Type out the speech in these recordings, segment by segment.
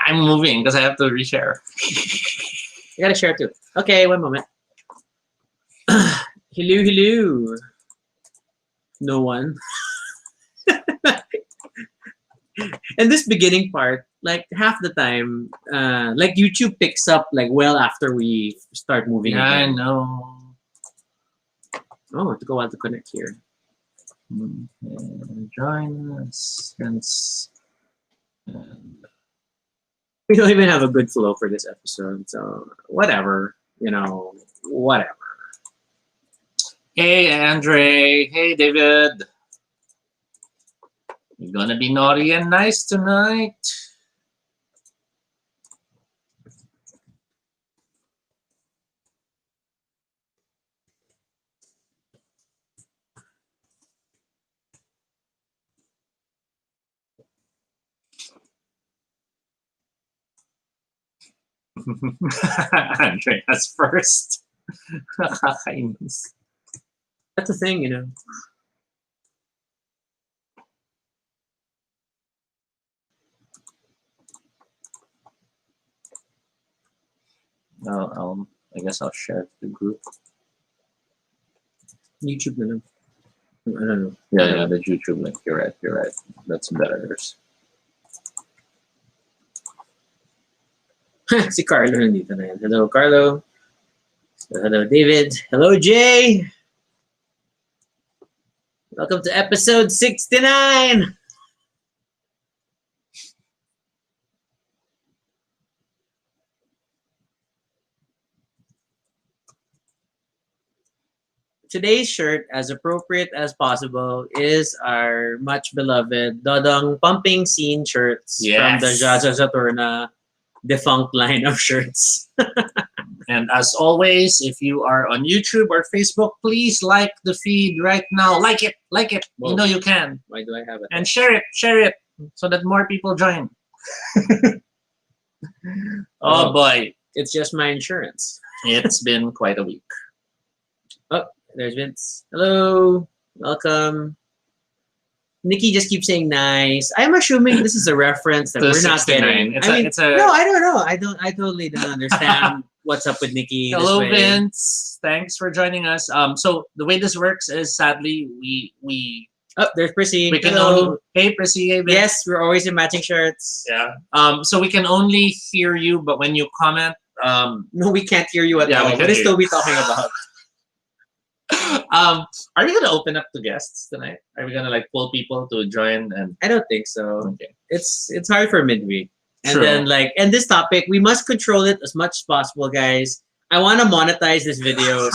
I'm moving because I have to reshare. I gotta share too. Okay, one moment. Hello. No one. And this beginning part, like half the time, like YouTube picks up like well after we start moving Yeah, I again. know. Oh, it took a while to connect here. Join us. Friends. We don't even have a good flow for this episode, so whatever, whatever. Hey, Andre. Hey, David. You're gonna be naughty and nice tonight. Andreas first. That's the thing, I guess I'll share the group. YouTube, I don't know. Yeah, the YouTube link. You're right. That's better. Si Carlo nandito na yan. Hello, Carlo. Hello, David. Hello, Jay. Welcome to episode 69. Today's shirt, as appropriate as possible, is our much beloved Dodong Pumping Scene shirts from the Jaja Saturna defunct line of shirts. And as always, if you are on YouTube or Facebook, please like the feed right now. Like it. Whoa. You know you can. Why do I have it? And share it so that more people join. Oh boy. It's just my insurance. It's been quite a week. Oh, there's Vince. Hello. Welcome. Nikki just keeps saying nice. I'm assuming this is a reference that we're not getting. No, I don't know. I totally don't understand what's up with Nikki. Hello, Vince. Thanks for joining us. So the way this works is sadly we oh, there's Prissy. We can only, hey Prissy, hey Vince. Yes, we're always in matching shirts. Yeah. So we can only hear you, but when you comment, no, we can't hear you at all. What is we talking about? Are we gonna open up to guests tonight? Are we gonna like pull people to join? And I don't think so. Okay. It's hard for midweek. And True. then and this topic, we must control it as much as possible, guys. I want to monetize this video.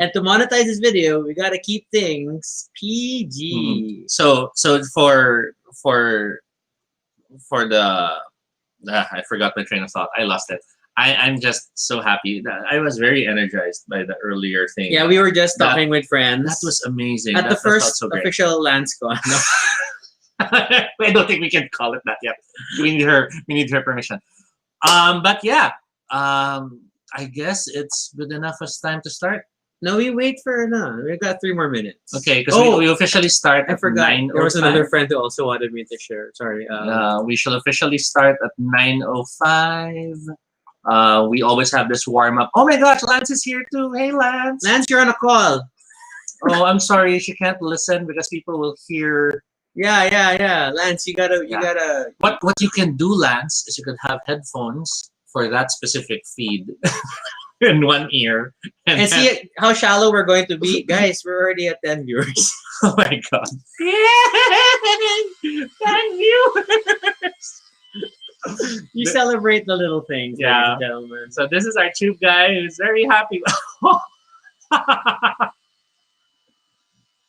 And to monetize this video, we gotta keep things PG. So for the I forgot my train of thought. I lost it. I'm just so happy that I was very energized by the earlier thing. Yeah, we were just talking with friends. That was amazing. At the first official LANSCON. No. I don't think we can call it that yet. We need her permission. But yeah, I guess it's good enough as time to start. No, we wait for We've got 3 more minutes. Okay, because we officially start. I forgot. There was another friend who also wanted me to share. Sorry. We shall officially start at 9:05. We always have this warm up. Oh my gosh, Lance is here too. Hey, Lance. Lance, you're on a call. Oh, I'm sorry. She can't listen because people will hear. Yeah. Lance, you gotta. What you can do, Lance, is you could have headphones for that specific feed in one ear. And see how shallow we're going to be. Guys, we're already at 10 viewers. Oh my God. Yeah! 10 viewers! You celebrate the little things, ladies and gentlemen. So this is our tube guy who's very happy.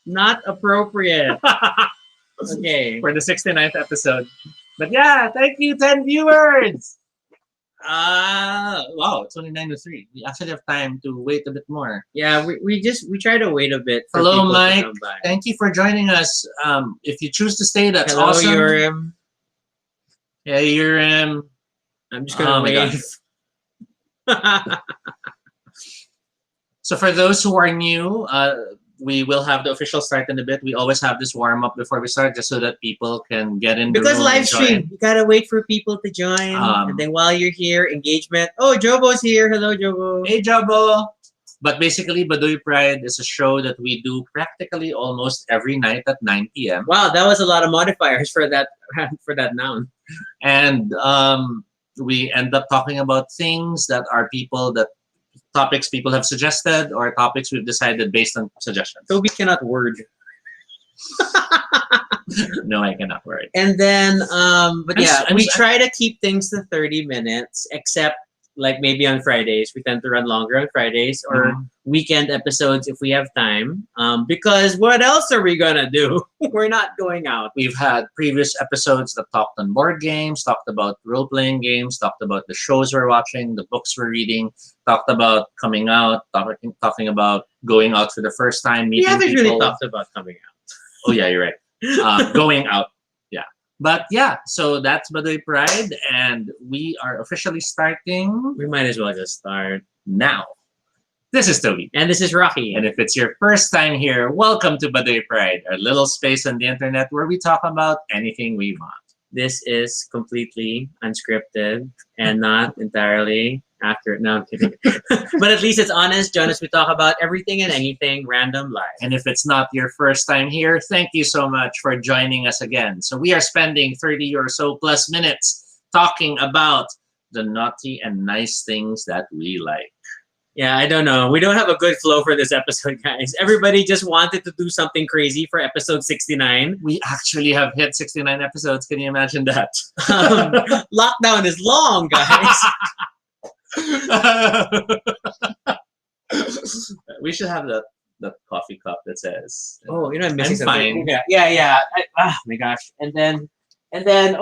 Not appropriate. Okay. For the 69th episode. But yeah, thank you, 10 viewers. Wow, it's only 9:03. We actually have time to wait a bit more. Yeah, we try to wait a bit. For hello, Mike. Thank you for joining us. If you choose to stay, that's hello, awesome. Urim. Yeah, Urim. I'm just gonna wave. So for those who are new, we will have the official start in a bit. We always have this warm up before we start, just so that people can get in the Because room live and stream, join. you gotta wait for people to join. And then while you're here, engagement. Oh, Jobo's here. Hello, Jobo. Hey, Jabo. But basically, Baduy Pride is a show that we do practically almost every night at 9 p.m. Wow, that was a lot of modifiers for that for that noun. And we end up talking about things that are topics people have suggested, or topics we've decided based on suggestions. So we cannot word. No, I cannot word. And then, we try to keep things to 30 minutes, except like maybe on Fridays. We tend to run longer on Fridays or weekend episodes if we have time. Because what else are we gonna do? We're not going out. We've had previous episodes that talked on board games, talked about role-playing games, talked about the shows we're watching, the books we're reading, talked about coming out, talking about going out for the first time, meeting people. We haven't really talked about coming out. Oh yeah, you're right. Going out. Yeah. But yeah, so that's Baduy Pride, and we are officially starting. We might as well just start now. This is Toby. And this is Rocky. And if it's your first time here, welcome to Baduy Pride, our little space on the internet where we talk about anything we want. This is completely unscripted and not entirely accurate. No, I'm kidding. But at least it's honest. Jonas, we talk about everything and anything random live. And if it's not your first time here, thank you so much for joining us again. So we are spending 30 or so plus minutes talking about the naughty and nice things that we like. Yeah, I don't know. We don't have a good flow for this episode, guys. Everybody just wanted to do something crazy for episode 69. We actually have hit 69 episodes. Can you imagine that? Lockdown is long, guys. We should have that coffee cup that says, "Oh, I'm missing I'm something." fine. Yeah. Oh my gosh! And then, and then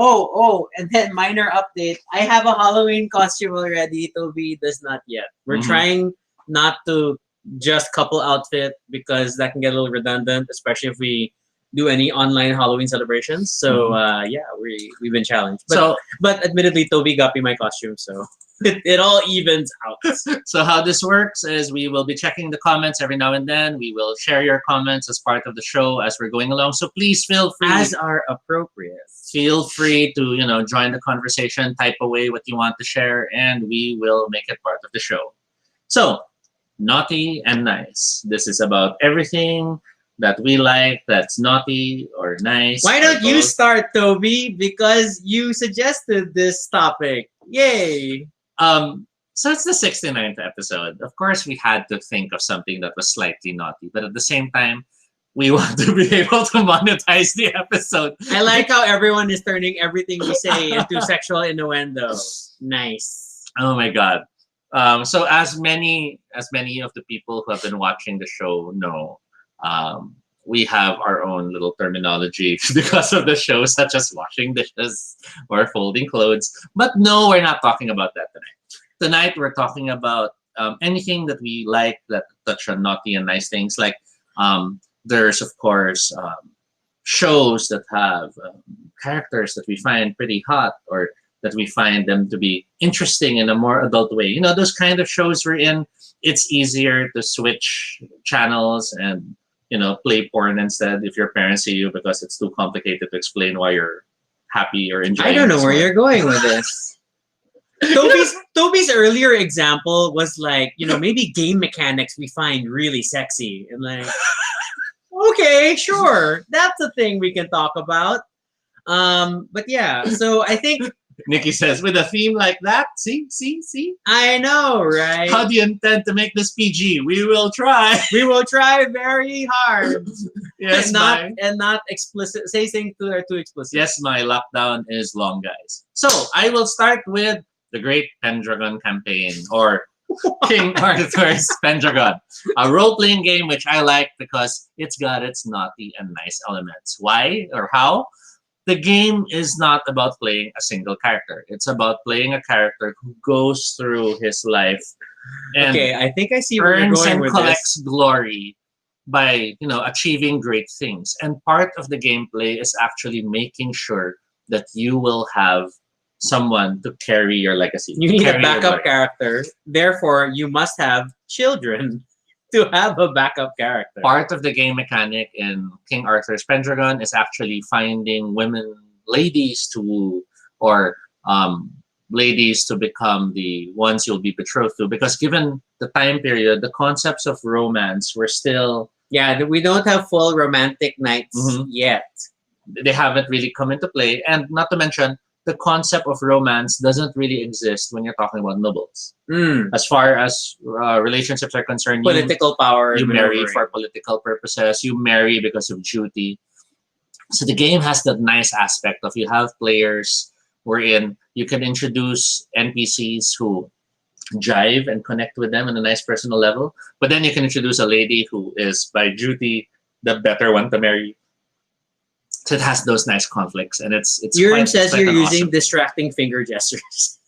minor update. I have a Halloween costume already. Toby does not yet. We're trying not to just couple outfit because that can get a little redundant, especially if we do any online Halloween celebrations. So we've been challenged. But admittedly, Toby got me my costume, so it all evens out. So how this works is we will be checking the comments every now and then. We will share your comments as part of the show as we're going along. So please feel free, as are appropriate. Feel free to join the conversation, type away what you want to share, and we will make it part of the show. So naughty and nice. This is about everything that we like that's naughty or nice. Why don't you start, Toby? Because you suggested this topic. Yay! So it's the 69th episode. Of course, we had to think of something that was slightly naughty, but at the same time, we want to be able to monetize the episode. I like how everyone is turning everything we say into sexual innuendo. Nice. Oh my god. So as many of the people who have been watching the show know, we have our own little terminology because of the show, such as washing dishes or folding clothes. But no, we're not talking about that tonight. Tonight, we're talking about anything that we like that touch on naughty and nice things. Like there's, of course, shows that have characters that we find pretty hot or that we find them to be interesting in a more adult way. Those kind of shows we're in, it's easier to switch channels and play porn instead if your parents see you because it's too complicated to explain why you're happy or enjoying. I don't know where you're going with this. Toby's earlier example was like, maybe game mechanics we find really sexy. And like, okay, sure. That's a thing we can talk about. But yeah, so I think Nikki says, with a theme like that, see? I know, right? How do you intend to make this PG? We will try. We will try very hard. Yes, and not explicit. Say things that are too explicit. Yes, my lockdown is long, guys. So I will start with the Great Pendragon Campaign, or King Arthur's Pendragon, a role-playing game which I like because it's got its naughty and nice elements. Why or how? The game is not about playing a single character. It's about playing a character who goes through his life and I think I see where you're earns going and with collects this. glory by achieving great things. And part of the gameplay is actually making sure that you will have someone to carry your legacy. You need a backup character. Therefore, you must have children. to have a backup character. Part of the game mechanic in King Arthur's Pendragon is actually finding women, ladies to woo, or um, ladies to become the ones you'll be betrothed to. Because given the time period, the concepts of romance were still we don't have full romantic nights yet. They haven't really come into play, and not to mention the concept of romance doesn't really exist when you're talking about nobles. As far as relationships are concerned, political power, you marry for political purposes, you marry because of duty. So the game has that nice aspect of you have players wherein you can introduce NPCs who jive and connect with them on a nice personal level, but then you can introduce a lady who is by duty the better one to marry. So it has those nice conflicts, and it's. Urim says you're using distracting finger gestures.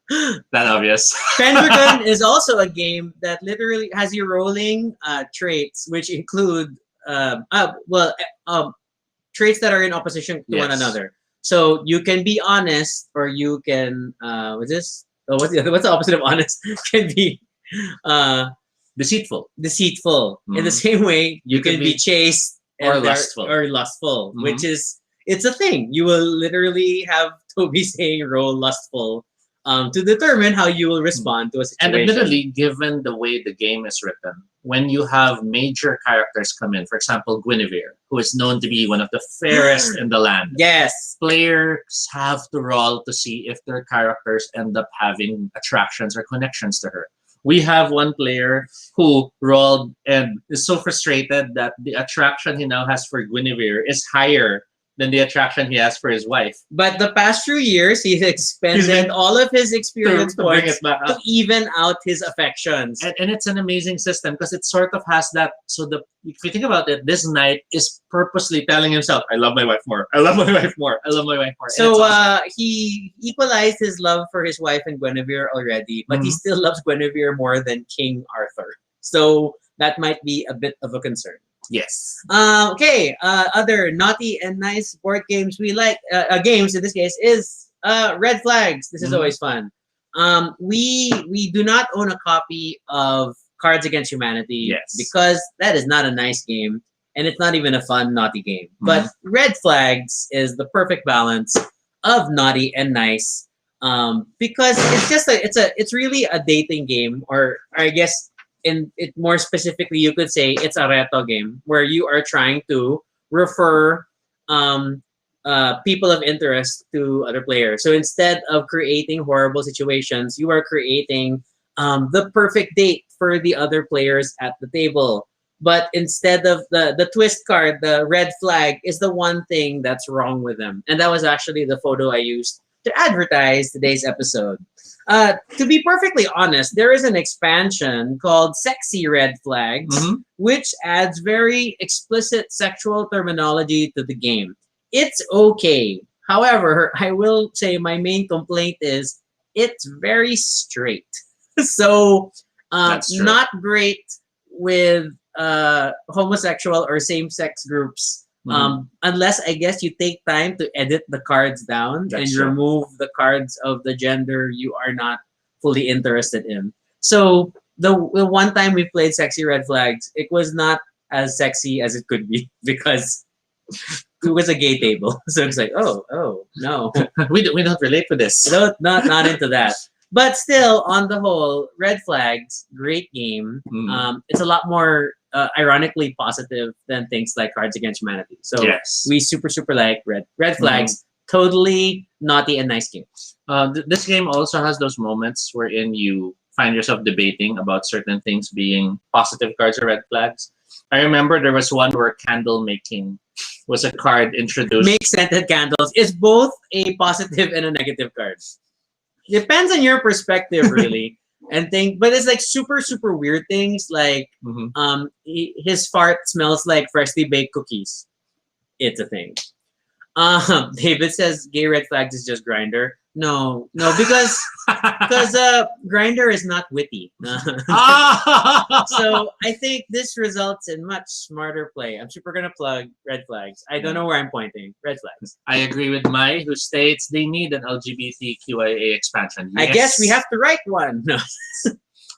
That obvious. Pendragon is also a game that literally has you rolling traits, which include traits that are in opposition to one another. So you can be honest, or you can what's this? Oh, what's the opposite of honest? Can be deceitful. Deceitful. In the same way, you can be chaste. Or lustful. Which is, it's a thing. You will literally have Toby saying roll lustful to determine how you will respond to a situation. And admittedly, given the way the game is written, when you have major characters come in, for example, Guinevere, who is known to be one of the fairest in the land. Yes. Players have to roll to see if their characters end up having attractions or connections to her. We have one player who rolled and is so frustrated that the attraction he now has for Guinevere is higher than the attraction he has for his wife. But the past few years, he's expended all of his experience points to even out his affections. And it's an amazing system because it sort of has that. So if you think about it, this knight is purposely telling himself, I love my wife more. I love my wife more. I love my wife more. So he equalized his love for his wife and Guinevere already, but he still loves Guinevere more than King Arthur. So that might be a bit of a concern. Yes. Okay. Other naughty and nice board games we like. Games in this case is Red Flags. This is always fun. We do not own a copy of Cards Against Humanity because that is not a nice game and it's not even a fun naughty game. But Red Flags is the perfect balance of naughty and nice because it's just it's really a dating game, or I guess. In it more specifically, you could say it's a reto game where you are trying to refer people of interest to other players. So instead of creating horrible situations, you are creating the perfect date for the other players at the table. But instead of the twist card, the red flag is the one thing that's wrong with them. And that was actually the photo I used to advertise today's episode. To be perfectly honest, there is an expansion called Sexy Red Flags, which adds very explicit sexual terminology to the game. It's okay. However, I will say my main complaint is it's very straight. So, not great with homosexual or same-sex groups. Unless I guess you take time to edit the cards down and remove the cards of the gender you are not fully interested in. So the one time we played Sexy Red Flags, it was not as sexy as it could be because it was a gay table. So it's like, oh no, we don't relate to this. No, not into that. But still, on the whole, Red Flags, great game. It's a lot more ironically positive than things like Cards Against Humanity. So we super like Red Flags. Totally naughty and nice game. This game also has those moments wherein you find yourself debating about certain things being positive cards or red flags. I remember there was one where candle making was a card introduced. Make scented candles is both a positive and a negative card. Depends on your perspective, really. But it's like super weird things like his fart smells like freshly baked cookies. It's a thing. David says gay red flags is just Grinder. No, because Grinder is not witty. So I think this results in much smarter play. I'm super gonna plug Red Flags. I don't know where I'm pointing. Red Flags. I agree with Mai, who states they need an LGBTQIA expansion. Yes. I guess we have to write one. No.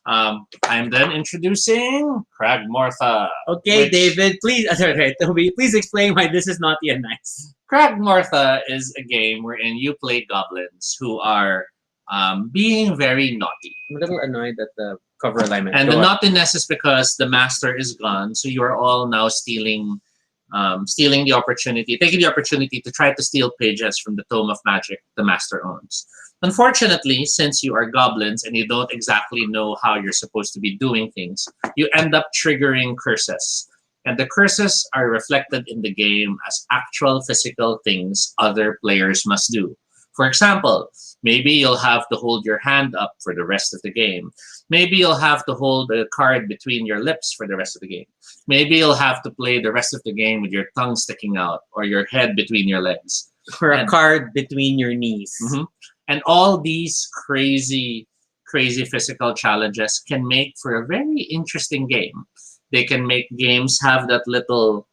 I'm then introducing Cragmortha. Okay, David, please, sorry, Toby, please explain why this is naughty and nice. Cragmortha is a game wherein you play goblins who are being very naughty. I'm a little annoyed at the cover alignment. And the naughtiness is because the master is gone, so you are all now stealing the opportunity, taking the opportunity to try to steal pages from the Tome of Magic the master owns. Unfortunately, since you are goblins and you don't exactly know how you're supposed to be doing things, you end up triggering curses. And the curses are reflected in the game as actual physical things other players must do. For example, maybe you'll have to hold your hand up for the rest of the game. Maybe you'll have to hold a card between your lips for the rest of the game. Maybe you'll have to play the rest of the game with your tongue sticking out or your head between your legs. Or a card between your knees. Mm-hmm. And all these crazy physical challenges can make for a very interesting game. They can make games have that little,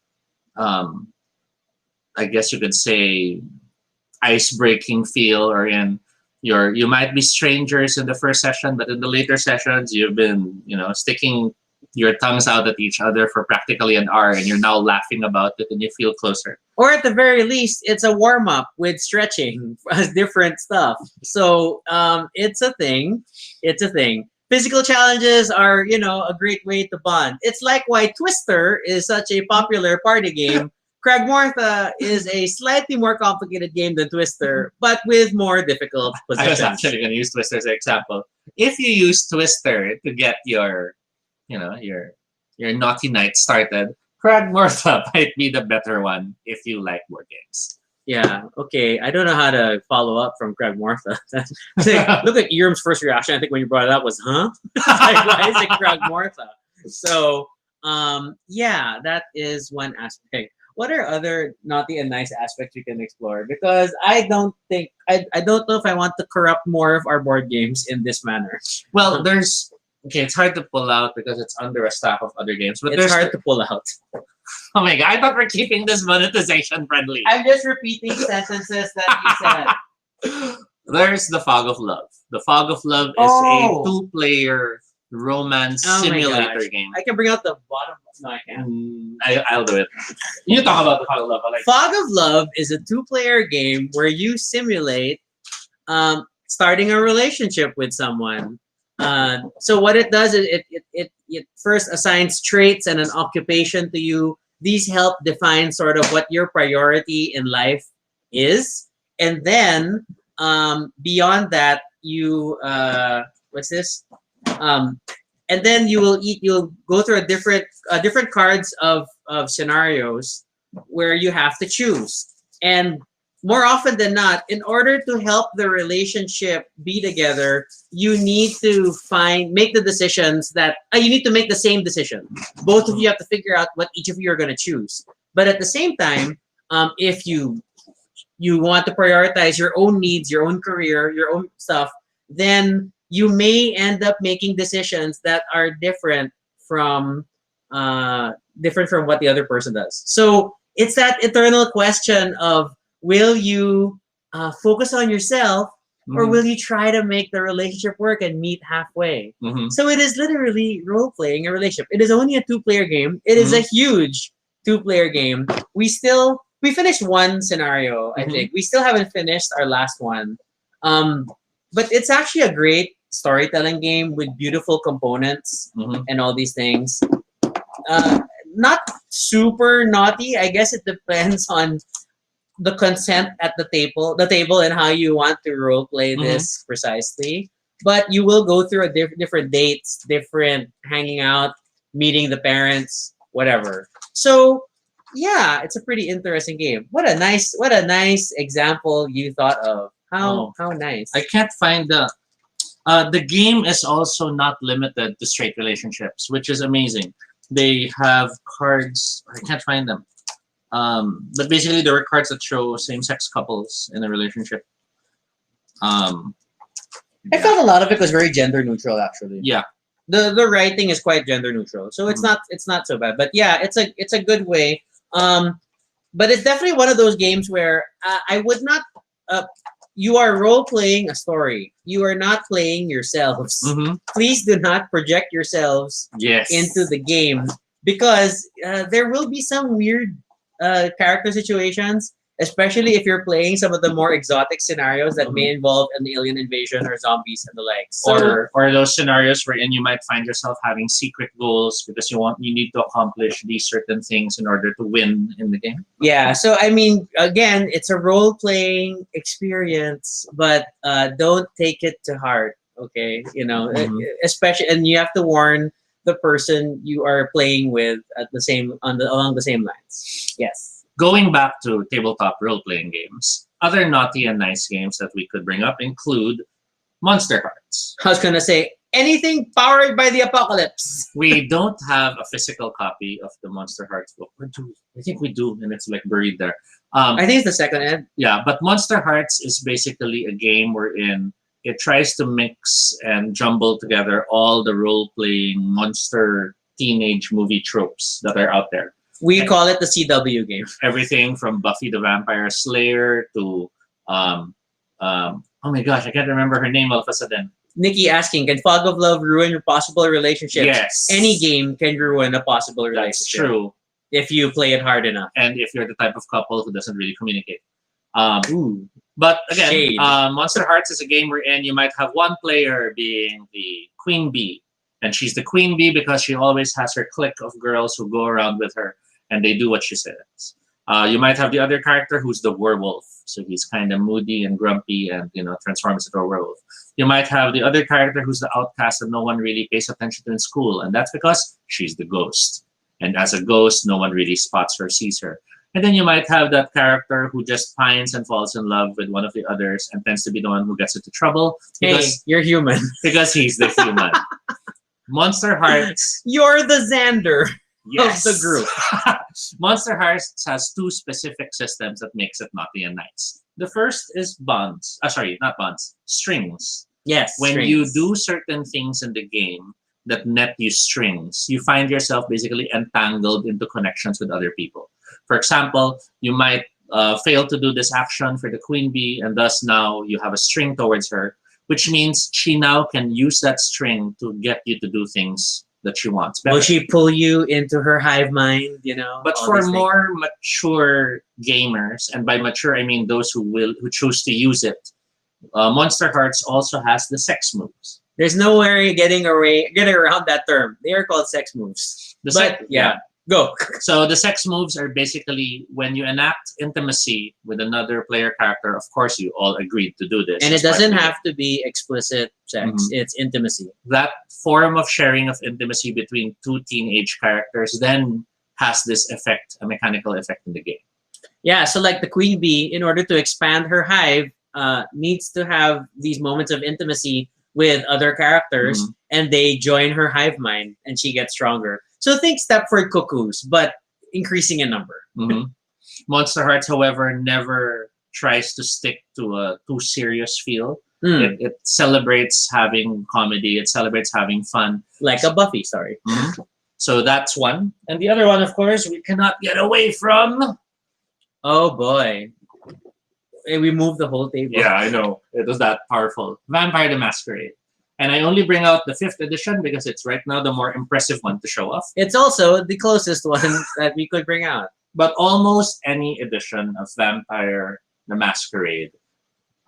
I guess you could say, ice-breaking feel, or you might be strangers in the first session, but in the later sessions you've been sticking your tongues out at each other for practically an hour, and you're now laughing about it, and you feel closer. Or at the very least, it's a warm-up with stretching, different stuff. So it's a thing. It's a thing. Physical challenges are, a great way to bond. It's like why Twister is such a popular party game. Cragmortha is a slightly more complicated game than Twister, but with more difficult positions. I was actually going to use Twister as an example. If you use Twister to get your naughty night started, Cragmortha might be the better one if you like board games. Yeah, okay. I don't know how to follow up from Cragmortha. Look at Irm's first reaction, I think, when you brought it up was, huh? Like, why is it Cragmortha? So, yeah, that is one aspect. What are other naughty and nice aspects we can explore? Because I don't know if I want to corrupt more of our board games in this manner. Well, it's hard to pull out because it's under a stack of other games. But it's hard to pull out. Oh my god, I thought we're keeping this monetization friendly. I'm just repeating sentences that you said. There's the Fog of Love. The Fog of Love is a two-player romance simulator game. I can bring out the bottom. No, I can't. I'll do it. You talk about the Fog of Love. Fog of Love is a two-player game where you simulate starting a relationship with someone. So what it does is it first assigns traits and an occupation to you. These help define sort of what your priority in life is, and then beyond that, you what's this? And then you'll go through different cards of scenarios where you have to choose. And more often than not, in order to help the relationship be together, you need to make the decisions that you need to make the same decision. Both of you have to figure out what each of you are going to choose. But at the same time, if you want to prioritize your own needs, your own career, your own stuff, then you may end up making decisions that are different from what the other person does. So it's that eternal question of, will you focus on yourself, or will you try to make the relationship work and meet halfway? So it is literally role-playing a relationship. It is only a two-player game. It is a huge two-player game. We finished one scenario, I think. We still haven't finished our last one. But it's actually a great storytelling game with beautiful components and all these things. Not super naughty. I guess it depends on the consent at the table and how you want to role play this precisely. But you will go through different dates, different hanging out, meeting the parents, whatever. So yeah, it's a pretty interesting game. What a nice example you thought of. How nice. I can't find the game is also not limited to straight relationships, which is amazing. They have cards. I can't find them. But basically, there were cards that show same-sex couples in a relationship. I felt a lot of it was very gender neutral, actually. Yeah, the writing is quite gender neutral, so it's not so bad. But yeah, it's a good way. But it's definitely one of those games where I would not. you are role playing a story. You are not playing yourselves. Please do not project yourselves into the game because there will be some weird character situations, especially if you're playing some of the more exotic scenarios that may involve an alien invasion or zombies and the like. So, or those scenarios wherein you might find yourself having secret goals because you need to accomplish these certain things in order to win in the game. Yeah, so I mean, again, it's a role playing experience, but don't take it to heart. Okay, especially, and you have to warn the person you are playing with at the same along the same lines. Yes. Going back to tabletop role-playing games, other naughty and nice games that we could bring up include Monster Hearts. I was gonna say anything powered by the apocalypse. We don't have a physical copy of the Monster Hearts book. I think we do, and it's like buried there. I think it's the second ed. Yeah, but Monster Hearts is basically a game wherein it tries to mix and jumble together all the role-playing monster teenage movie tropes that are out there. We call it the CW game. Everything from Buffy the Vampire Slayer to oh my gosh, I can't remember her name all of a sudden. Nikki asking, can Fog of Love ruin your possible relationship? Yes. Any game can ruin a possible relationship. That's true. If you play it hard enough. And if you're the type of couple who doesn't really communicate. But again, Monster Hearts is a game wherein you might have one player being the queen bee. And she's the queen bee because she always has her clique of girls who go around with her and they do what she says. You might have the other character who's the werewolf. So he's kind of moody and grumpy and, transforms into a werewolf. You might have the other character who's the outcast that no one really pays attention to in school. And that's because she's the ghost. And as a ghost, no one really spots her, sees her. And then you might have that character who just pines and falls in love with one of the others and tends to be the one who gets into trouble. Because you're human. Because he's the human. Monster Hearts. You're the Xander of the group. Monster Hearts has two specific systems that makes it naughty and nice. The first is bonds. Not bonds. Strings. Yes. When you do certain things in the game that net you strings, you find yourself basically entangled into connections with other people. For example, you might fail to do this action for the queen bee, and thus now you have a string towards her, which means she now can use that string to get you to do things that she wants better. Will she pull you into her hive mind, But for more mature gamers, and by mature I mean those who choose to use it, Monster Hearts also has the sex moves. There's no way getting around that term. They are called sex moves. Go. So the sex moves are basically when you enact intimacy with another player character. Of course, you all agreed to do this. And it doesn't have to be explicit sex. It's intimacy. That form of sharing of intimacy between two teenage characters then has this effect, a mechanical effect in the game. Yeah, so like the queen bee, in order to expand her hive, needs to have these moments of intimacy with other characters, and they join her hive mind, and she gets stronger. So think Stepford Cuckoos, but increasing in number. Monster Hearts, however, never tries to stick to a too serious feel. It celebrates having comedy. It celebrates having fun. Like a Buffy story. So that's one. And the other one, of course, we cannot get away from. Oh, boy. We moved the whole table. Yeah, I know. It was that powerful. Vampire the Masquerade. And I only bring out the 5th edition because it's right now the more impressive one to show off. It's also the closest one that we could bring out. But almost any edition of Vampire the Masquerade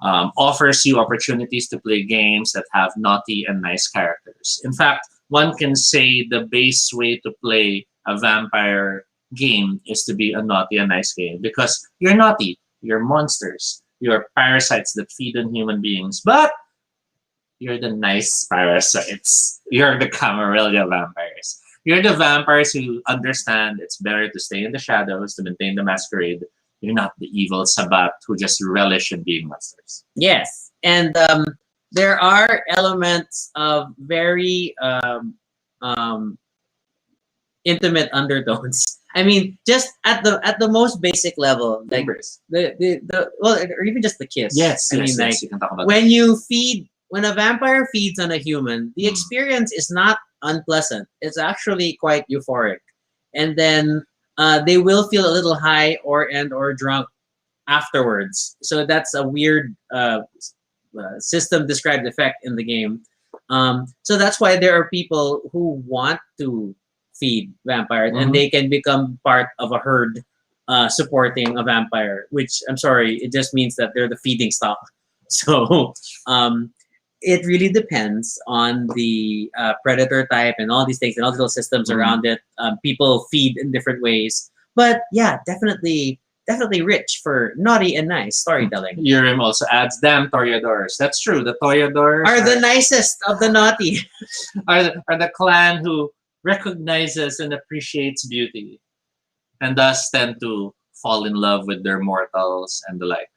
offers you opportunities to play games that have naughty and nice characters. In fact, one can say the base way to play a vampire game is to be a naughty and nice game because you're naughty, you're monsters, you're parasites that feed on human beings, but you're the nice parasites. You're the Camarilla vampires. You're the vampires who understand it's better to stay in the shadows to maintain the masquerade. You're not the evil Sabat who just relish in being monsters. Yes, and there are elements of very intimate undertones. I mean, just at the most basic level, like or even just the kiss. Yes, I mean, you can talk about when a vampire feeds on a human, the experience is not unpleasant. It's actually quite euphoric. And then they will feel a little high or drunk afterwards. So that's a weird system described effect in the game. So that's why there are people who want to feed vampires and they can become part of a herd supporting a vampire, which I'm sorry, it just means that they're the feeding stock. So it really depends on the predator type and all these things and all the little systems around it. People feed in different ways. But yeah, definitely rich for naughty and nice storytelling. Urim also adds, damn Toreadors. That's true. The Toreadors are the nicest of the naughty. are the clan who recognizes and appreciates beauty and thus tend to fall in love with their mortals and the like.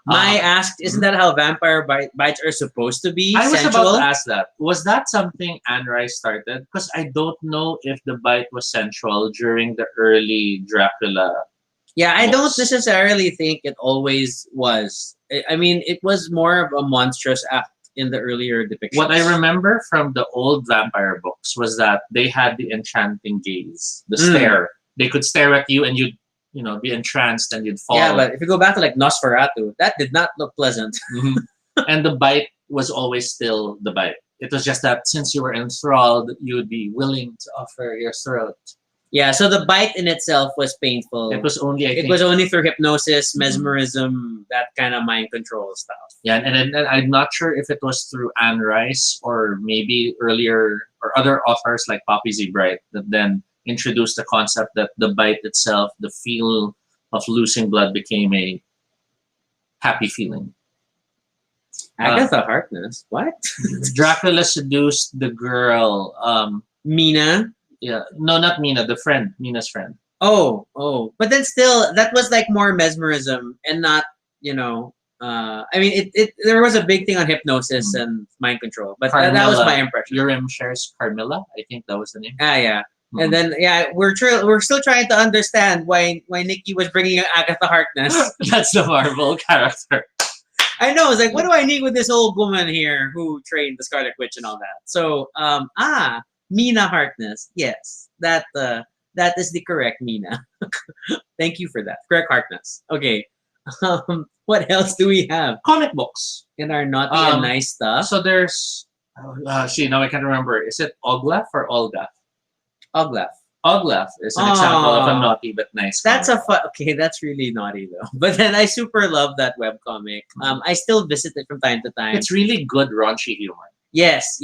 Mai asked, isn't that how vampire bites are supposed to be? I was sensual? about to ask that. Was that something Anne Rice started? Because I don't know if the bite was sensual during the early Dracula. Yeah, I don't necessarily think it always was. I mean, it was more of a monstrous act in the earlier depictions. What I remember from the old vampire books was that they had the enchanting gaze, the stare. They could stare at you and you'd be entranced and you'd fall. Yeah, but if you go back to like Nosferatu, that did not look pleasant. And the bite was always still the bite. It was just that since you were enthralled, you would be willing to offer your throat. Yeah, so the bite in itself was painful. It was only, it was only through hypnosis, mesmerism, that kind of mind control stuff. Yeah, and I'm not sure if it was through Anne Rice or maybe earlier or other authors like Poppy Z. Bright that then introduced the concept that the bite itself, the feel of losing blood, became a happy feeling. Agatha Harkness, what? Dracula seduced the girl, Mina. Yeah, no, not Mina. The friend, Mina's friend. Oh, but then still, that was like more mesmerism and not, I mean, there was a big thing on hypnosis and mind control, but that was my impression. Urim shares Carmilla. I think that was the name. Yeah. And then, we're still trying to understand why Nikki was bringing Agatha Harkness. That's the Marvel character. I know. It's like, what do I need with this old woman here who trained the Scarlet Witch and all that? So, Mina Harkness. Yes, that is the correct Mina. Thank you for that. Correct Harkness. Okay. What else do we have? Comic books in our naughty and nice stuff. So there's, now I can't remember. Is it Oglaf or Olga? Oglaf. Oglaf is an example of a naughty but nice comic. That's really naughty though. But then I super love that webcomic. I still visit it from time to time. It's really good raunchy humor. Yes.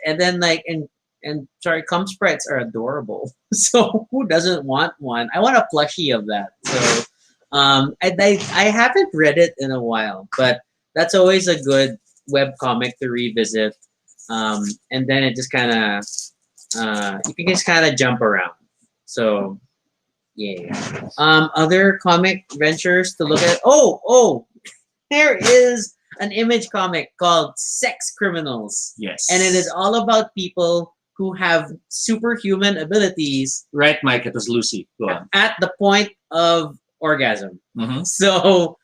And then and sorry, cum sprites are adorable. So who doesn't want one? I want a plushie of that. So I haven't read it in a while, but that's always a good webcomic to revisit. And then it just kind of you can just kind of jump around. So yeah. Other comic ventures to look at. Oh, there is an Image comic called Sex Criminals. Yes. And it is all about people who have superhuman abilities. Right, Mike, it was Lucy. Go on. At the point of orgasm. So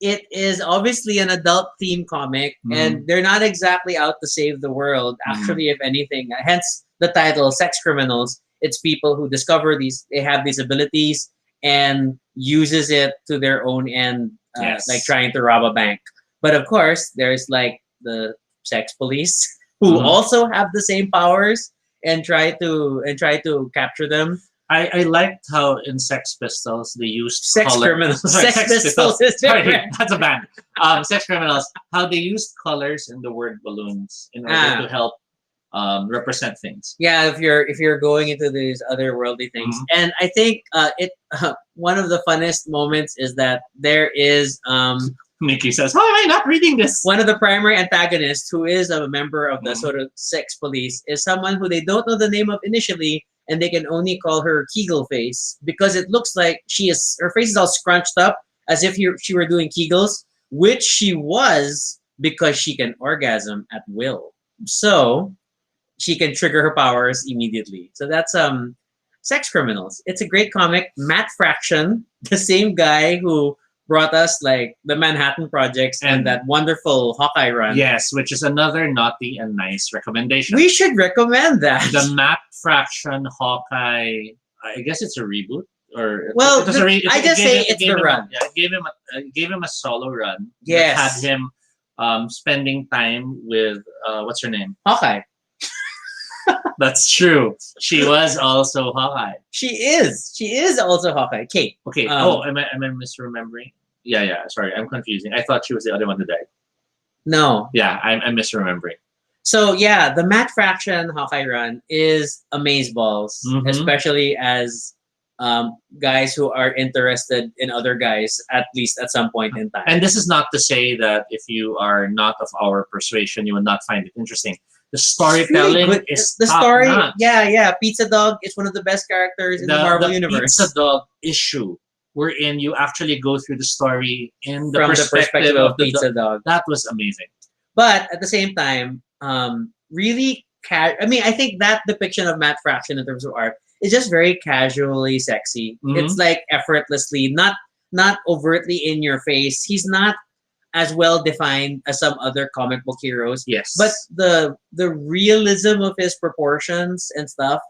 it is obviously an adult theme comic, and they're not exactly out to save the world. Actually, if anything, hence the title Sex Criminals. It's people who discover they have these abilities and uses it to their own end, like trying to rob a bank. But of course, there's like the sex police who also have the same powers and try to capture them. I liked how in Sex Pistols they used Sex Criminals. Sex Pistols is different. Sorry, that's a band. Sex Criminals. How they used colors in the word balloons in order to help represent things. Yeah, if you're going into these otherworldly things, and I think one of the funnest moments is that there is Nikki says, "How am I not reading this?" One of the primary antagonists, who is a member of the sort of sex police, is someone who they don't know the name of initially, and they can only call her Kegel face because it looks like her face is all scrunched up as if she were doing Kegels, which she was because she can orgasm at will. So she can trigger her powers immediately. So that's Sex Criminals. It's a great comic. Matt Fraction, the same guy who brought us like the Manhattan Projects and that wonderful Hawkeye run. Yes, which is another naughty and nice recommendation. We should recommend that. The Matt Fraction Hawkeye, I guess it's a reboot or well, it was a I just say it's the run. Yeah, it gave him a solo run. Yes, that had him spending time with what's her name? Hawkeye. That's true. She was also Hawkeye. She is. She is also Hawkeye. Kate. Okay. Am I misremembering? Yeah, yeah. Sorry, I'm confusing. I thought she was the other one that died. No. Yeah, I'm misremembering. So yeah, the Matt Fraction Hawkeye run is amazeballs, especially as guys who are interested in other guys, at least at some point in time. And this is not to say that if you are not of our persuasion, you will not find it interesting. The storytelling really is the story. Notch. Yeah. Pizza Dog is one of the best characters in the Marvel universe. Pizza Dog issue, wherein you actually go through the story in the perspective of Pizza Dog. That was amazing. But at the same time, really, I mean, I think that depiction of Matt Fraction in terms of art is just very casually sexy. It's like effortlessly, not overtly in your face. He's not as well defined as some other comic book heroes. Yes. But the realism of his proportions and stuff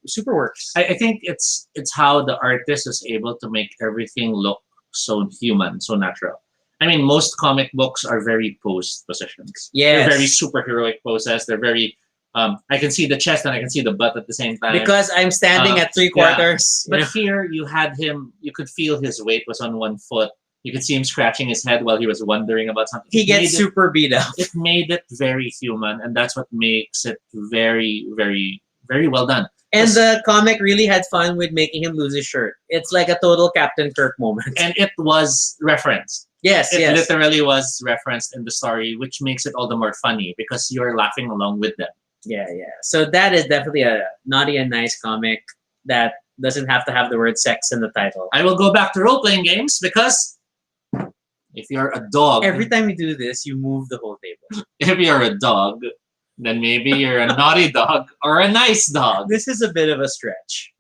super works. I think it's how the artist is able to make everything look so human, so natural. I mean, most comic books are very posed positions. Yes. They're very superheroic poses. They're very I can see the chest and I can see the butt at the same time. Because I'm standing at 3/4. Yeah. But here you had him, you could feel his weight was on one foot. You could see him scratching his head while he was wondering about something. He gets super beat up. It made it very human, and that's what makes it very, very, very well done. And the comic really had fun with making him lose his shirt. It's like a total Captain Kirk moment. And it was referenced. Yes, it literally was referenced in the story, which makes it all the more funny because you're laughing along with them. Yeah. So that is definitely a naughty and nice comic that doesn't have to have the word sex in the title. I will go back to role-playing games because if you're a dog... Every time you do this, you move the whole table. If you're a dog, then maybe you're a naughty dog or a nice dog. This is a bit of a stretch.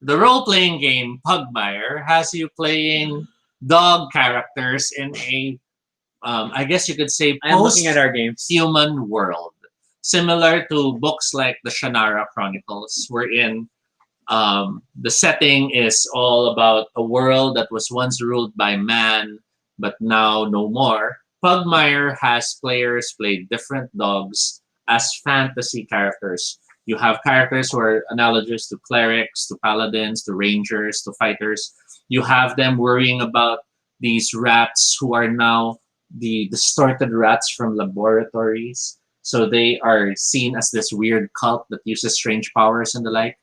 The role-playing game Pugmire has you playing dog characters in a, I guess you could say, I'm looking at our games. Human world. Similar to books like the Shannara Chronicles, wherein the setting is all about a world that was once ruled by man, but now no more. Pugmire has players play different dogs as fantasy characters. You have characters who are analogous to clerics, to paladins, to rangers, to fighters. You have them worrying about these rats who are now the distorted rats from laboratories. So they are seen as this weird cult that uses strange powers and the like.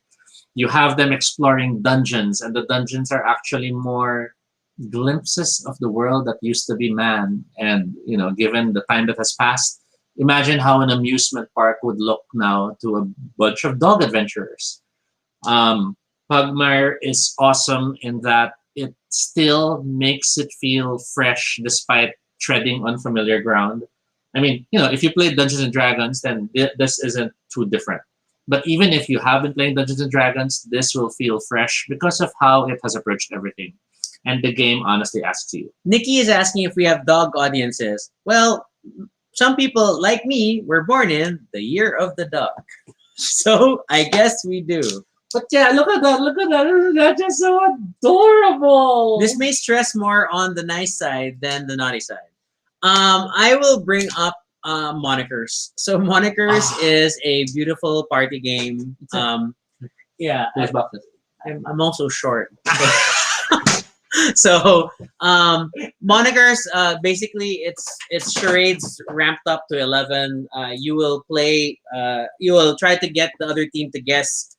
You have them exploring dungeons, and the dungeons are actually more glimpses of the world that used to be man. And, you know, given the time that has passed, imagine how an amusement park would look now to a bunch of dog adventurers. Pugmire is awesome in that it still makes it feel fresh despite treading unfamiliar ground. I mean, you know, if you play Dungeons and Dragons, then this isn't too different. But even if you have been playing Dungeons and Dragons, this will feel fresh because of how it has approached everything. And the game honestly asks you. Nikki is asking if we have dog audiences. Well, some people, like me, were born in the year of the dog. So I guess we do. But yeah, look at that. That's just so adorable. This may stress more on the nice side than the naughty side. I will bring up Monikers. So Monikers is a beautiful party game. Yeah, I'm also short. So Monikers, basically it's charades ramped up to 11. You will play. You will try to get the other team to guess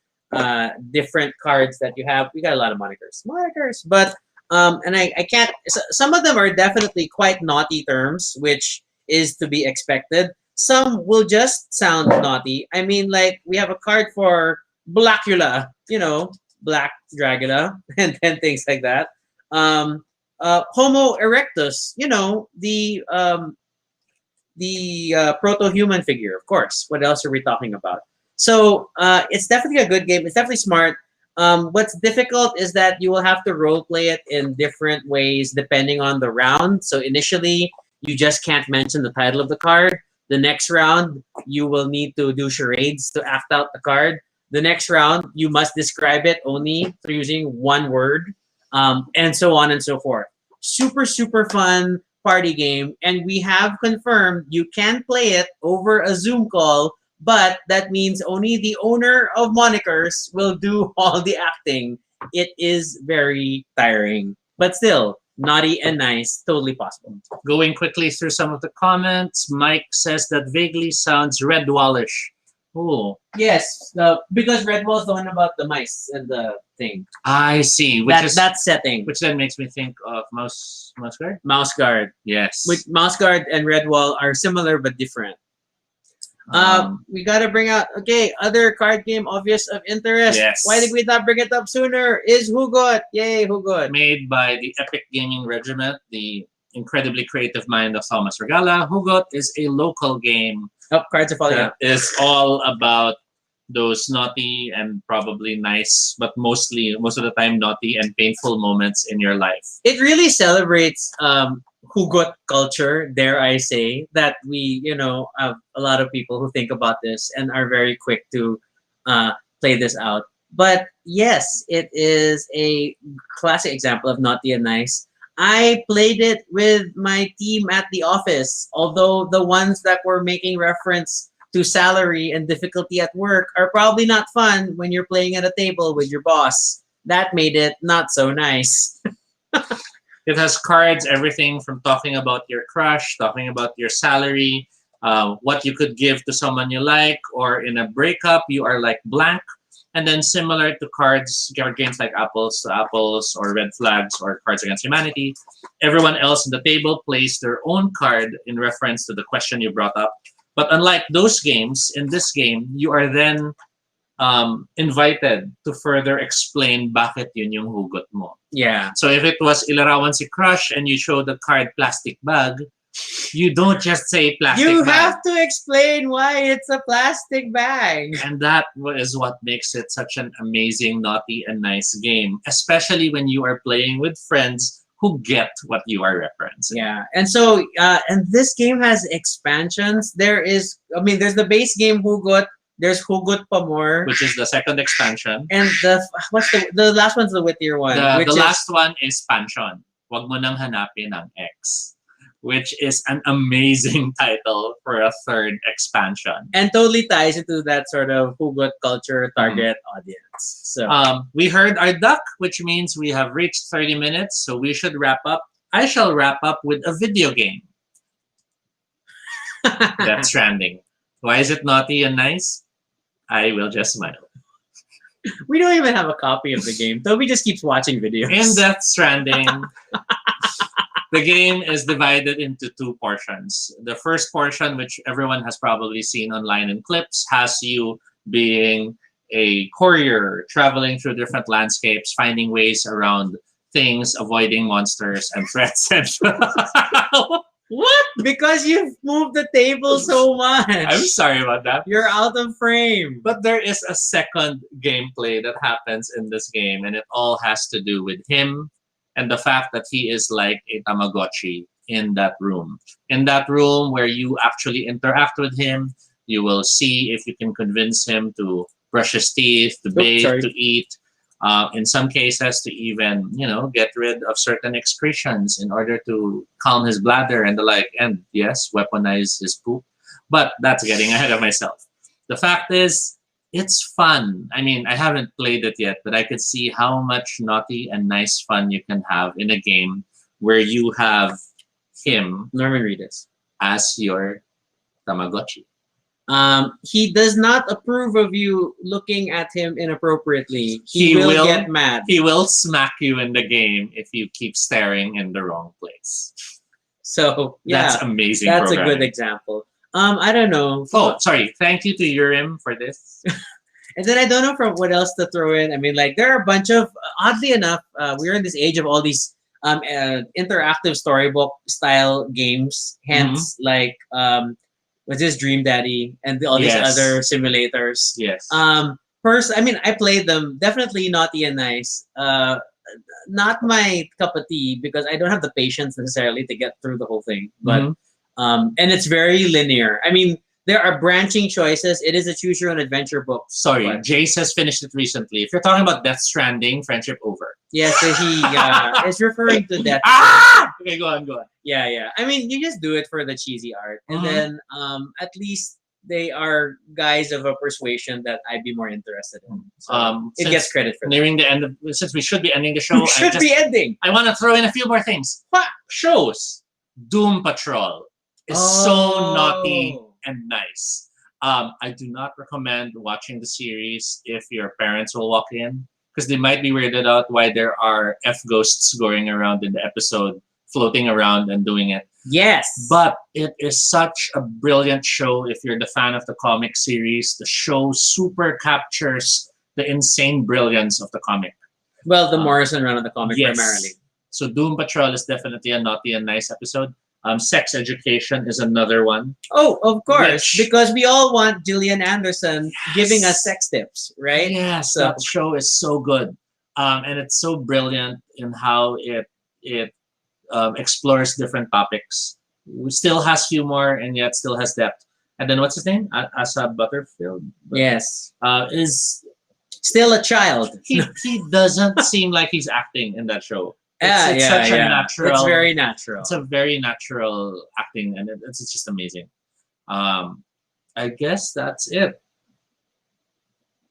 different cards that you have. We got a lot of Monikers, but and I can't. Some of them are definitely quite naughty terms, which is to be expected. Some will just sound naughty. I mean, like we have a card for Blackula, you know, Black Dragula, and then things like that. Homo erectus, you know, the proto-human figure, of course. What else are we talking about? So it's definitely a good game. It's definitely smart. What's difficult is that you will have to role play it in different ways depending on the round. So initially, you just can't mention the title of the card. The next round, you will need to do charades to act out the card. The next round, you must describe it only through using one word, and so on and so forth. Super, super fun party game. And we have confirmed you can play it over a Zoom call, but that means only the owner of monikers will do all the acting. It is very tiring, but still, naughty and nice, totally possible. Going quickly through some of the comments, Mike says that vaguely sounds Redwallish. Oh, yes, because Redwall's the one about the mice and the thing. I see. That setting. Which then makes me think of Mouse Guard. Mouse Guard. Yes. Which Mouse Guard and Redwall are similar but different. We gotta bring out other card game obvious of interest. Yes. Why did we not bring it up sooner? Is Hugot. Yay, Hugot. Made by the Epic Gaming Regiment, the incredibly creative mind of Thomas Regala. Hugot is a local game. Oh, cards are falling out. Is all about those naughty and probably nice, but most of the time naughty and painful moments in your life. It really celebrates Hugot culture, dare I say, that we, have a lot of people who think about this and are very quick to play this out. But yes, it is a classic example of naughty and nice. I played it with my team at the office, although the ones that were making reference to salary and difficulty at work are probably not fun when you're playing at a table with your boss. That made it not so nice. It has cards, everything from talking about your crush, talking about your salary, what you could give to someone you like, or in a breakup, you are like blank. And then similar to games like Apples to Apples or Red Flags or Cards Against Humanity, everyone else on the table plays their own card in reference to the question you brought up. But unlike those games, in this game, you are then invited to further explain bakit yun yung hugot mo. Yeah. So if it was Ilarawan si Crush and you show the card plastic bag, you don't just say plastic bag. You have to explain why it's a plastic bag. And that is what makes it such an amazing, naughty, and nice game, especially when you are playing with friends who get what you are referencing. Yeah. And so, and this game has expansions. There's the base game Hugot. There's Hugot pa more, which is the second expansion. And the last one's the wittier one. The last one is Pansion. Wag mo nang hanapin ang X, which is an amazing title for a third expansion. And totally ties into that sort of Hugot culture target audience. So we heard our duck, which means we have reached 30 minutes, so we should wrap up. I shall wrap up with a video game. Death Stranding. Why is it naughty and nice? I will just smile. We don't even have a copy of the game. Toby just keeps watching videos. In Death Stranding, the game is divided into two portions. The first portion, which everyone has probably seen online in clips, has you being a courier, traveling through different landscapes, finding ways around things, avoiding monsters and threats. What? Because you've moved the table so much. I'm sorry about that. You're out of frame. But there is a second gameplay that happens in this game, and it all has to do with him and the fact that he is like a Tamagotchi in that room. In that room where you actually interact with him, you will see if you can convince him to brush his teeth, to bathe, to eat. In some cases, to even, get rid of certain excretions in order to calm his bladder and the like. And yes, weaponize his poop. But that's getting ahead of myself. The fact is, it's fun. I mean, I haven't played it yet, but I could see how much naughty and nice fun you can have in a game where you have him, Norman Reedus, as your Tamagotchi. He does not approve of you looking at him inappropriately. He will get mad. He will smack you in the game if you keep staring in the wrong place. So yeah, that's amazing. That's a good example. I don't know. Oh, sorry. Thank you to Urim for this. And then I don't know from what else to throw in. I mean, like there are a bunch of, oddly enough, we're in this age of all these interactive storybook style games. Hence, was this Dream Daddy and all these other simulators. Yes. I played them. Definitely naughty and nice. Not my cup of tea because I don't have the patience necessarily to get through the whole thing. But and it's very linear. I mean, there are branching choices. It is a choose your own adventure book. Sorry, But Jace has finished it recently. If you're talking about Death Stranding, friendship over. yeah, so he is referring to that. Okay, go on, go on. Yeah. I mean, you just do it for the cheesy art, and Mhm. then at least they are guys of a persuasion that I'd be more interested in. So it Since gets credit for that. nearing the end of, since we should be ending the show, Should be ending. I want to throw in a few more things. Shows. Doom Patrol is so naughty and nice. I do not recommend watching the series if your parents will walk in, because they might be weirded out why there are F ghosts going around in the episode, floating around and doing it. Yes. But it is such a brilliant show if you're the fan of the comic series. The show super captures the insane brilliance of the comic. Well, the Morrison run of the comic Yes. primarily. So Doom Patrol is definitely a naughty and nice episode. Sex Education is another one. Oh, of course, Which- because we all want Gillian Anderson giving us sex tips, right? Yes, So- that show is so good, and it's so brilliant in how it explores different topics. It still has humor and yet still has depth. And then what's his name? Asa Butterfield. Yes. Is Still a child. he doesn't seem like he's acting in that show. Yeah, It's such a natural. It's very natural. It's a very natural acting, and it's just amazing. I guess that's it.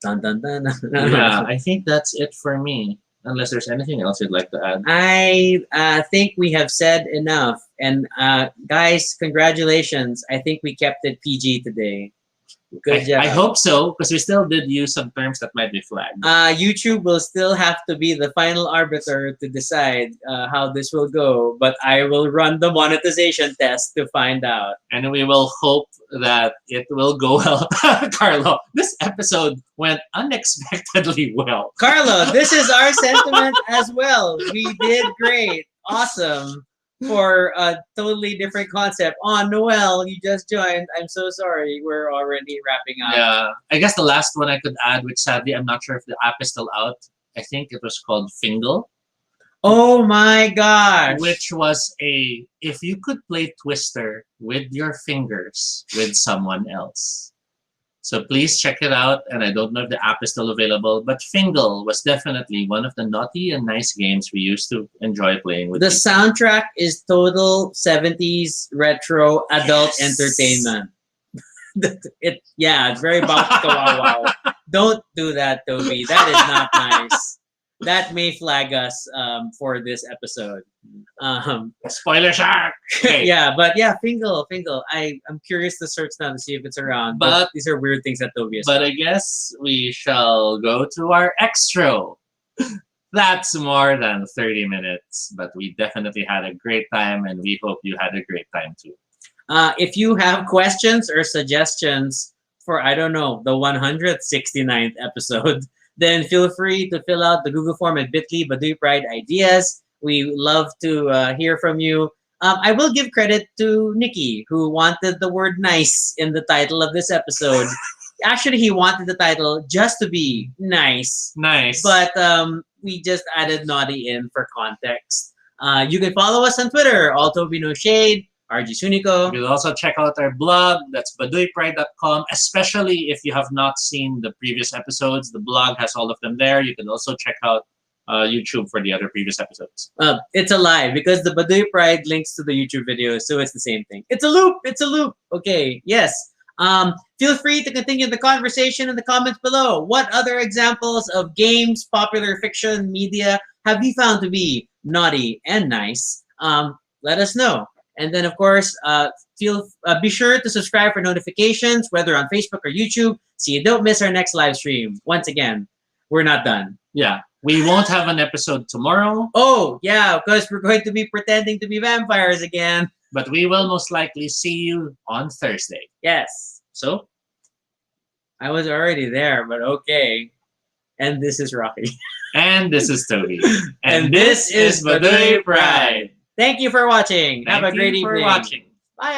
Dun, dun, dun. Yeah, I think that's it for me. Unless there's anything else you'd like to add. I think we have said enough. And guys, congratulations. I think we kept it PG today. Good job. I hope so, because we still did use some terms that might be flagged. YouTube will still have to be the final arbiter to decide how this will go, but I will run the monetization test to find out. And we will hope that it will go well. Carlo, this episode went unexpectedly well. Carlo, this is our sentiment as well. We did great. Awesome. For a totally different concept. Oh, Noel, you just joined. I'm so sorry. We're already wrapping up. Yeah, I guess the last one I could add, which sadly I'm not sure if the app is still out. I think it was called Fingal, Oh my gosh. which was if you could play Twister with your fingers with someone else. So please check it out. And I don't know if the app is still available, but Fingal was definitely one of the naughty and nice games we used to enjoy playing with. The people. soundtrack is total 70s retro adult Yes. entertainment. It's very wow. Don't do that, Toby. That is not nice. That may flag us for this episode. Spoiler shark. Okay. Yeah, Fingal. I'm curious to search now to see if it's around. But these are weird things that Toby has But done. I guess we shall go to our extra. That's more than 30 minutes, but we definitely had a great time, and we hope you had a great time too. If you have questions or suggestions for, I don't know, the 169th episode, then feel free to fill out the Google form at bit.ly Baduy Pride Ideas. We love to hear from you. I will give credit to Nikki, who wanted the word nice in the title of this episode. Actually, he wanted the title just to be nice. Nice. But we just added naughty in for context. You can follow us on Twitter, Altoby No Shade, RG Sunico. You can also check out our blog. That's baduypride.com. Especially if you have not seen the previous episodes, the blog has all of them there. You can also check out YouTube for the other previous episodes. It's a lie because the Baduy Pride links to the YouTube videos, so it's the same thing. It's a loop. Okay, yes. Feel free to continue the conversation in the comments below. What other examples of games, popular fiction, media have you found to be naughty and nice? Let us know. And then, of course, be sure to subscribe for notifications, whether on Facebook or YouTube, so you don't miss our next live stream. Once again, we're not done. Yeah. We won't have an episode tomorrow. Oh, yeah, because we're going to be pretending to be vampires again. But we will most likely see you on Thursday. Yes. So, I was already there, but okay. And this is Rocky. and this is Toby. And this is Baduy Pride. Thank you for watching. Have a great Thank you evening. for watching. Bye.